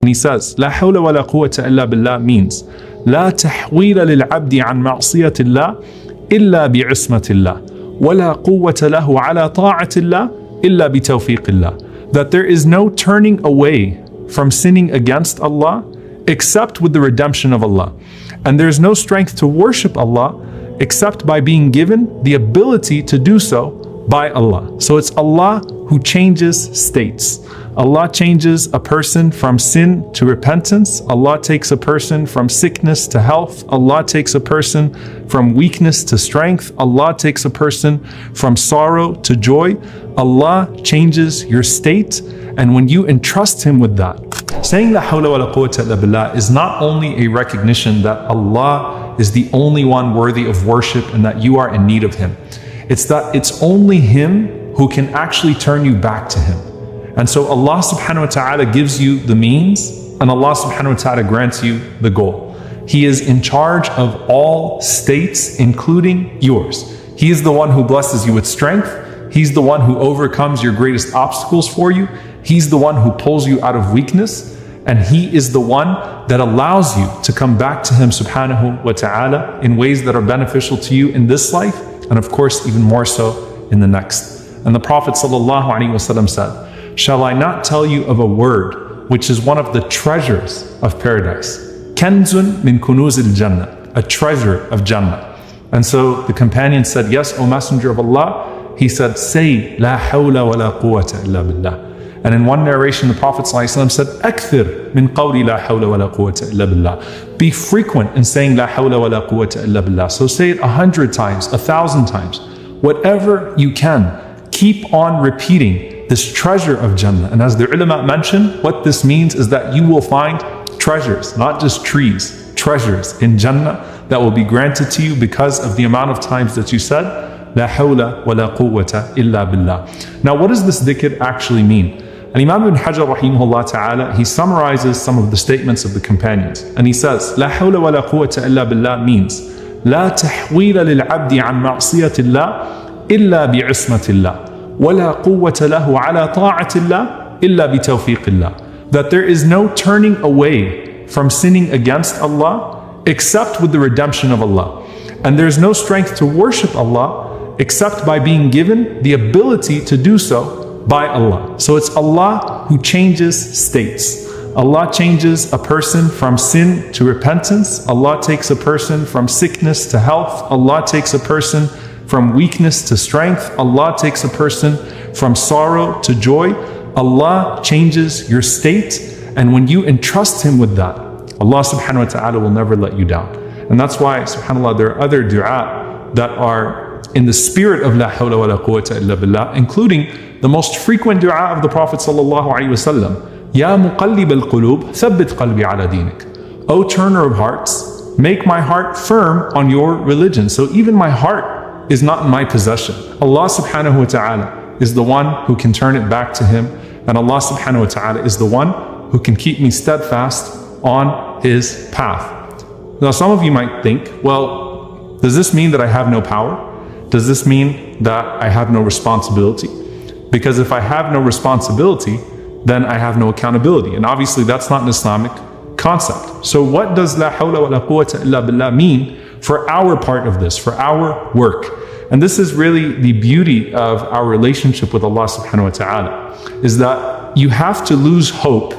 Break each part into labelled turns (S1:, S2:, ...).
S1: And he says, لا حول ولا قوة إلا بالله means لا تحويل للعبد عن معصية الله إلا بعصمة الله ولا قوة له على طاعة الله إلا بتوفيق الله. That there is no turning away from sinning against Allah except with the redemption of Allah. And there is no strength to worship Allah except by being given the ability to do so by Allah. So it's Allah who changes states. Allah changes a person from sin to repentance. Allah takes a person from sickness to health. Allah takes a person from weakness to strength. Allah takes a person from sorrow to joy. Allah changes your state. And when you entrust Him with that, saying La hawla wa la quwwata illa billah is not only a recognition that Allah is the only one worthy of worship and that you are in need of Him. It's that it's only Him who can actually turn you back to Him. And so Allah subhanahu wa ta'ala gives you the means and Allah subhanahu wa ta'ala grants you the goal. He is in charge of all states, including yours. He is the one who blesses you with strength. He's the one who overcomes your greatest obstacles for you. He's the one who pulls you out of weakness. And He is the one that allows you to come back to Him subhanahu wa ta'ala in ways that are beneficial to you in this life, and of course even more so in the next. And the Prophet sallallahu alaihi wasallam said, shall I not tell you of a word which is one of the treasures of paradise? Kanzun min kunuzil jannah, a treasure of Jannah. And so the companion said, yes, O Messenger of Allah. He said, say, La hawla wa la quwwata illa billah. And in one narration, the Prophet ﷺ said, Akthir min qawli la hawla wa la quwwata illa billah. Be frequent in saying La hawla wa la quwwata illa billah. So say it 100 times, 1,000 times. Whatever you can, keep on repeating this treasure of Jannah. And as the ulama mentioned, what this means is that you will find treasures, not just trees, treasures in Jannah that will be granted to you because of the amount of times that you said, La hawla wa la quwwata illa billah. Now, what does this dhikr actually mean? And Imam ibn Hajar rahimahullah ta'ala, he summarizes some of the statements of the companions. And he says, La hawla wa la quwwata illa billah means, La tahweela lil abdi an ma'siyatillah illa bi'ismatillah. وَلَا قُوَّةَ لَهُ عَلَى طَاعَةِ اللَّهِ إِلَّا بِتَوْفِيقِ اللَّهِ. That there is no turning away from sinning against Allah except with the redemption of Allah. And there is no strength to worship Allah except by being given the ability to do so by Allah. So it's Allah who changes states. Allah changes a person from sin to repentance. Allah takes a person from sickness to health. Allah takes a person from weakness to strength. Allah takes a person from sorrow to joy. Allah changes your state. And when you entrust Him with that, Allah subhanahu wa ta'ala will never let you down. And that's why, subhanAllah, there are other dua that are in the spirit of La hawla wa la quwwata illa billah, including the most frequent dua of the Prophet sallallahu alaihi wasallam. Ya muqallib al-qulub, thabbit qalbi ala dinik. O turner of hearts, make my heart firm on your religion. So even my heart is not in my possession. Allah subhanahu wa ta'ala is the one who can turn it back to Him, and Allah subhanahu wa ta'ala is the one who can keep me steadfast on His path. Now some of you might think, well, does this mean that I have no power? Does this mean that I have no responsibility? Because if I have no responsibility, then I have no accountability. And obviously that's not an Islamic concept. So what does La hawla wa la quwwata illa billah mean for our part of this, for our work? And this is really the beauty of our relationship with Allah subhanahu wa ta'ala, is that you have to lose hope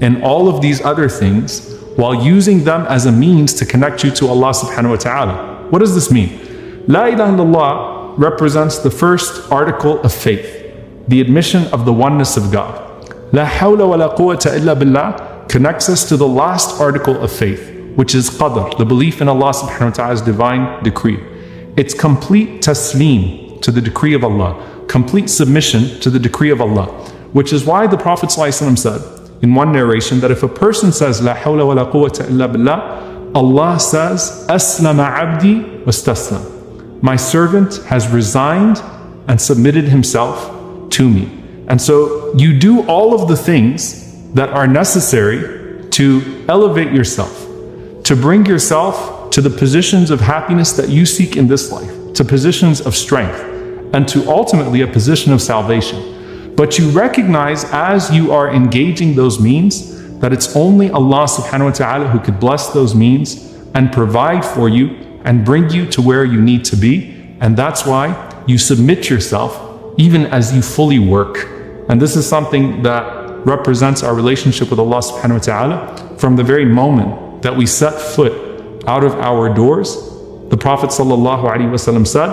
S1: in all of these other things while using them as a means to connect you to Allah subhanahu wa ta'ala. What does this mean? La ilaha illallah represents the first article of faith, the admission of the oneness of God. La hawla wa la quwwata illa billah connects us to the last article of faith, which is qadr, the belief in Allah subhanahu wa ta'ala's divine decree. It's complete taslim to the decree of Allah, complete submission to the decree of Allah, which is why the Prophet ﷺ said in one narration that if a person says La hawla wa la quwwata illa billah, Allah says, Aslama abdi wastaslam. My servant has resigned and submitted himself to me. And so you do all of the things that are necessary to elevate yourself, to bring yourself to the positions of happiness that you seek in this life, to positions of strength, and to ultimately a position of salvation. But you recognize as you are engaging those means that it's only Allah subhanahu wa ta'ala who could bless those means and provide for you and bring you to where you need to be. And that's why you submit yourself even as you fully work. And this is something that represents our relationship with Allah subhanahu wa ta'ala from the very moment that we set foot out of our doors. The Prophet sallallahu alaihi wasallam said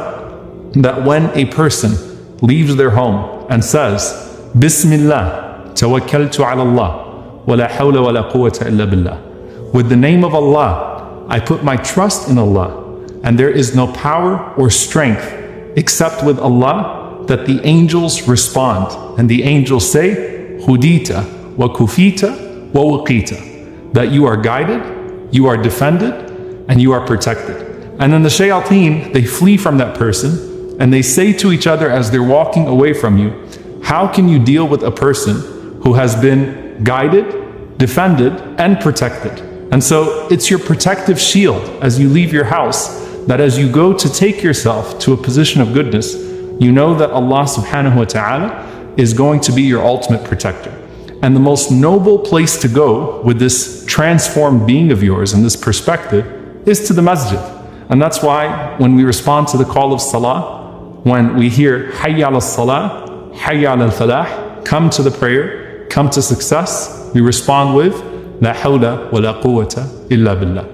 S1: that when a person leaves their home and says, Bismillah, tawakkaltu ala Allah, wa la hawla wa la quwwata illa billah. With the name of Allah, I put my trust in Allah, and there is no power or strength except with Allah, that the angels respond. And the angels say, Hudita wa kufita wa waqita. That you are guided, you are defended, and you are protected. And then the shayateen, they flee from that person, and they say to each other as they're walking away from you, how can you deal with a person who has been guided, defended, and protected? And so it's your protective shield as you leave your house, that as you go to take yourself to a position of goodness, you know that Allah subhanahu wa ta'ala is going to be your ultimate protector. And the most noble place to go with this transformed being of yours and this perspective is to the masjid. And that's why when we respond to the call of salah, when we hear Hayya ala salah, Hayya ala al-falah, come to the prayer, come to success, we respond with La hawla wa la quwwata illa billah.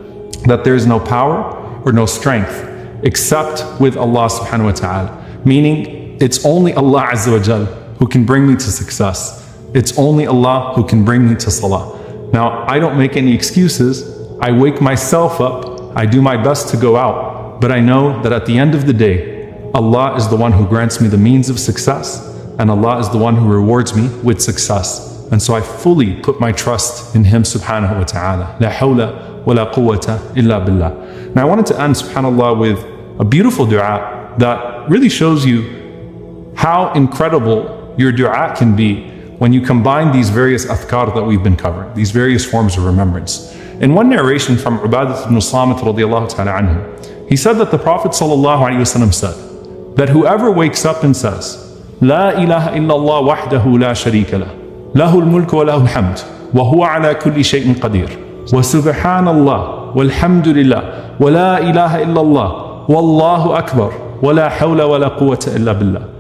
S1: That there is no power or no strength except with Allah subhanahu wa ta'ala. Meaning, it's only Allah azza wa jal who can bring me to success. It's only Allah who can bring me to salah. Now, I don't make any excuses. I wake myself up. I do my best to go out. But I know that at the end of the day, Allah is the one who grants me the means of success. And Allah is the one who rewards me with success. And so I fully put my trust in Him subhanahu wa ta'ala. La hawla wa la quwwata illa billah. Now I wanted to end, subhanAllah, with a beautiful dua that really shows you how incredible your dua can be when you combine these various adhkar that we've been covering, these various forms of remembrance. In one narration from Ubadah ibn Samit radiallahu ta'ala anhu, he said that the Prophet sallallahu alaihi wasallam said that whoever wakes up and says, La ilaha illallah wahdahu la sharika lah, lahul mulku wa lahul hamd, wa huwa ala kulli shay'in qadir, wa subhanallah, walhamdulillah, wa la ilaha illallah, wallahu akbar, wa la hawla wa la quwwata illa billah.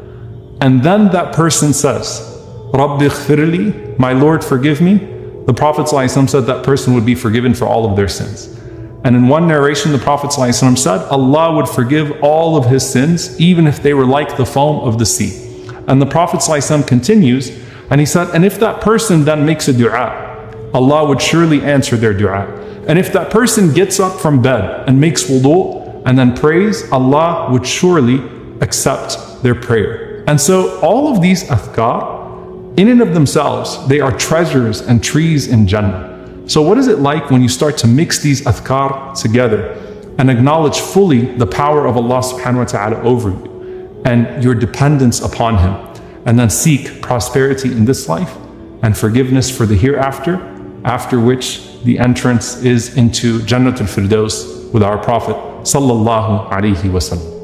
S1: And then that person says, Rabbi ighfirli, my Lord forgive me. The Prophet ﷺ said that person would be forgiven for all of their sins. And in one narration, the Prophet ﷺ said, Allah would forgive all of his sins, even if they were like the foam of the sea. And the Prophet ﷺ continues, and he said, and if that person then makes a dua, Allah would surely answer their dua. And if that person gets up from bed and makes wudu and then prays, Allah would surely accept their prayer. And so all of these adhkar, in and of themselves, they are treasures and trees in Jannah. So what is it like when you start to mix these adhkar together and acknowledge fully the power of Allah subhanahu wa ta'ala over you and your dependence upon Him, and then seek prosperity in this life and forgiveness for the hereafter, after which the entrance is into Jannatul Firdaus with our Prophet sallallahu alaihi wasallam.